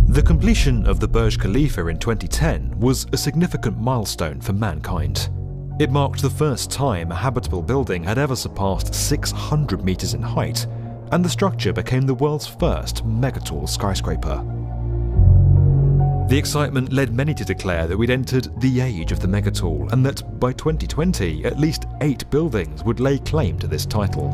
The completion of the Burj Khalifa in 2010 was a significant milestone for mankind. It marked the first time a habitable building had ever surpassed 600 meters in height, and the structure became the world's first megatall skyscraper. The excitement led many to declare that we'd entered the age of the megatall, and that by 2020 at least 8 buildings would lay claim to this title.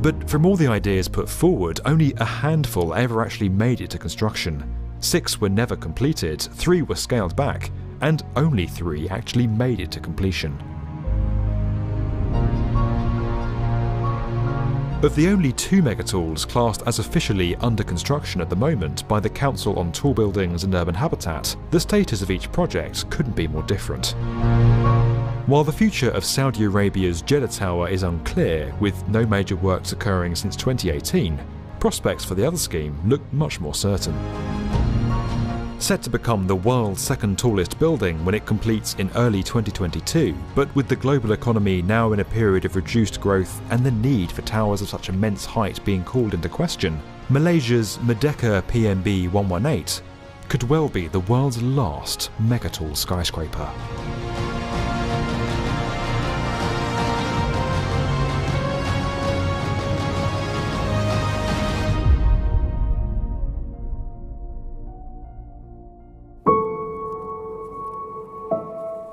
But from all the ideas put forward, only a handful ever actually made it to construction. 6 were never completed, 3 were scaled back, and only 3 actually made it to completion. Of the only 2 megatalls classed as officially under construction at the moment by the Council on Tall Buildings and Urban Habitat, the status of each project couldn't be more different. While the future of Saudi Arabia's Jeddah Tower is unclear, with no major works occurring since 2018, prospects for the other scheme look much more certain. Set to become the world's second tallest building when it completes in early 2022, but with the global economy now in a period of reduced growth and the need for towers of such immense height being called into question, Malaysia's Merdeka PMB 118 could well be the world's last megatall skyscraper.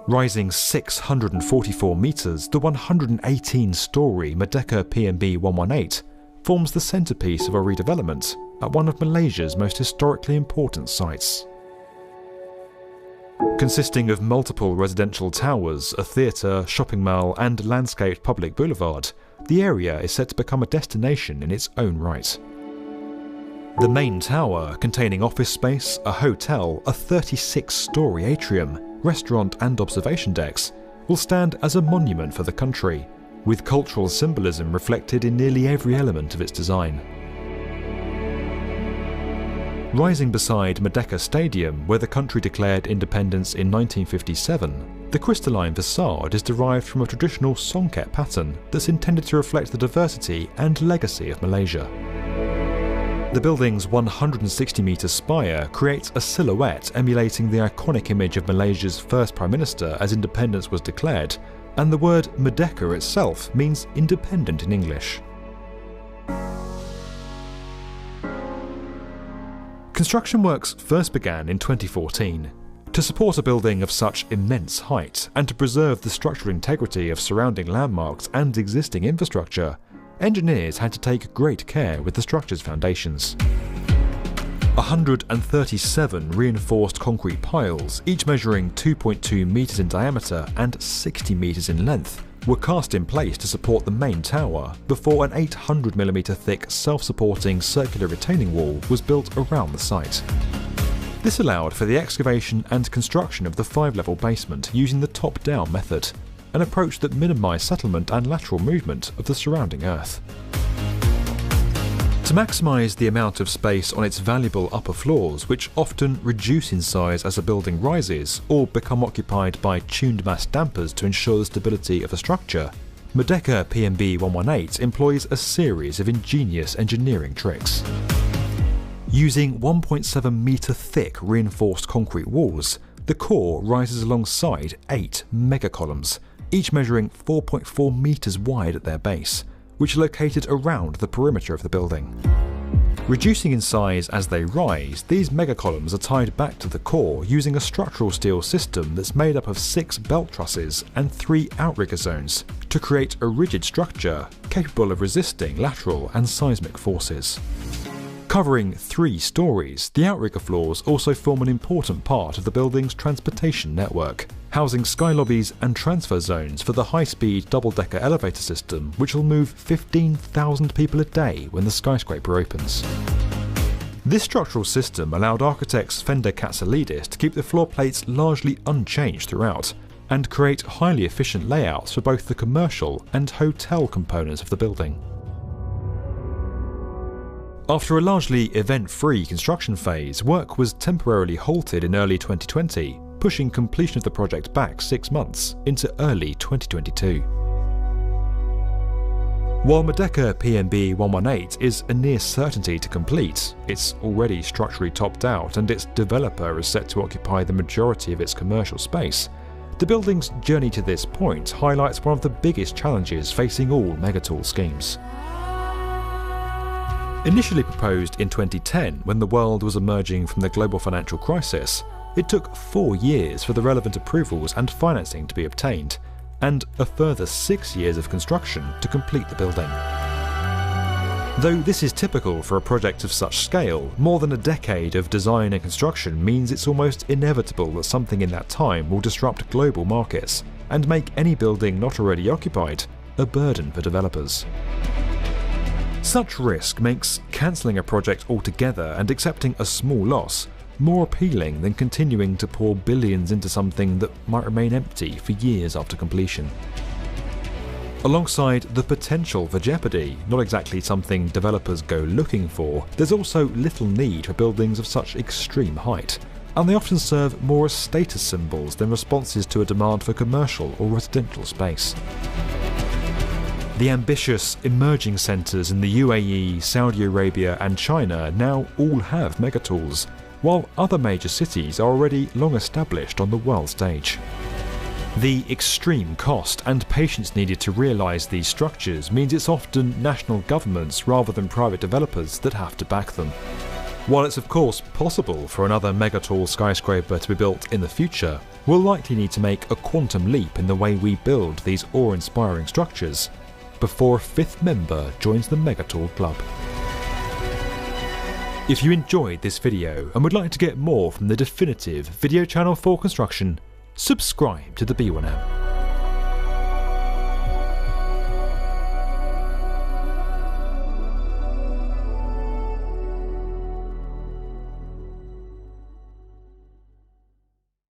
Rising 644 metres, the 118-storey Merdeka PMB 118 forms the centrepiece of a redevelopment at one of Malaysia's most historically important sites. Consisting of multiple residential towers, a theatre, shopping mall and landscaped public boulevard, the area is set to become a destination in its own right. The main tower, containing office space, a hotel, a 36-storey atrium, restaurant and observation decks, will stand as a monument for the country, with cultural symbolism reflected in nearly every element of its design. Rising beside Merdeka Stadium, where the country declared independence in 1957, the crystalline facade is derived from a traditional songket pattern that's intended to reflect the diversity and legacy of Malaysia. The building's 160-metre spire creates a silhouette emulating the iconic image of Malaysia's first Prime Minister as independence was declared, and the word Merdeka itself means independent in English. Construction works first began in 2014. To support a building of such immense height and to preserve the structural integrity of surrounding landmarks and existing infrastructure, engineers had to take great care with the structure's foundations. 137 reinforced concrete piles, each measuring 2.2 metres in diameter and 60 metres in length, were cast in place to support the main tower before an 800mm thick self-supporting circular retaining wall was built around the site. This allowed for the excavation and construction of the 5-level basement using the top-down method, an approach that minimised settlement and lateral movement of the surrounding earth. To maximise the amount of space on its valuable upper floors, which often reduce in size as a building rises or become occupied by tuned mass dampers to ensure the stability of the structure, Merdeka PMB 118 employs a series of ingenious engineering tricks. Using 1.7 metre thick reinforced concrete walls, the core rises alongside 8 megacolumns, each measuring 4.4 metres wide at their base, which are located around the perimeter of the building. Reducing in size as they rise, these megacolumns are tied back to the core using a structural steel system that's made up of 6 belt trusses and 3 outrigger zones to create a rigid structure capable of resisting lateral and seismic forces. Covering 3 stories, the outrigger floors also form an important part of the building's transportation network, housing sky lobbies and transfer zones for the high-speed double-decker elevator system, which will move 15,000 people a day when the skyscraper opens. This structural system allowed architects Fender Katsalidis to keep the floor plates largely unchanged throughout, and create highly efficient layouts for both the commercial and hotel components of the building. After a largely event-free construction phase, work was temporarily halted in early 2020, pushing completion of the project back 6 months into early 2022. While Merdeka PMB 118 is a near certainty to complete, it's already structurally topped out and its developer is set to occupy the majority of its commercial space, the building's journey to this point highlights one of the biggest challenges facing all megatool schemes. Initially proposed in 2010 when the world was emerging from the global financial crisis, it took 4 years for the relevant approvals and financing to be obtained, and a further 6 years of construction to complete the building. Though this is typical for a project of such scale, more than a decade of design and construction means it's almost inevitable that something in that time will disrupt global markets and make any building not already occupied a burden for developers. Such risk makes cancelling a project altogether and accepting a small loss more appealing than continuing to pour billions into something that might remain empty for years after completion. Alongside the potential for jeopardy, not exactly something developers go looking for, there's also little need for buildings of such extreme height, and they often serve more as status symbols than responses to a demand for commercial or residential space. The ambitious emerging centres in the UAE, Saudi Arabia and China now all have megatools, while other major cities are already long established on the world stage. The extreme cost and patience needed to realise these structures means it's often national governments rather than private developers that have to back them. While it's of course possible for another megatall skyscraper to be built in the future, we'll likely need to make a quantum leap in the way we build these awe-inspiring structures before a 5th member joins the Megatall Club. If you enjoyed this video and would like to get more from the definitive video channel for construction, subscribe to the B1M.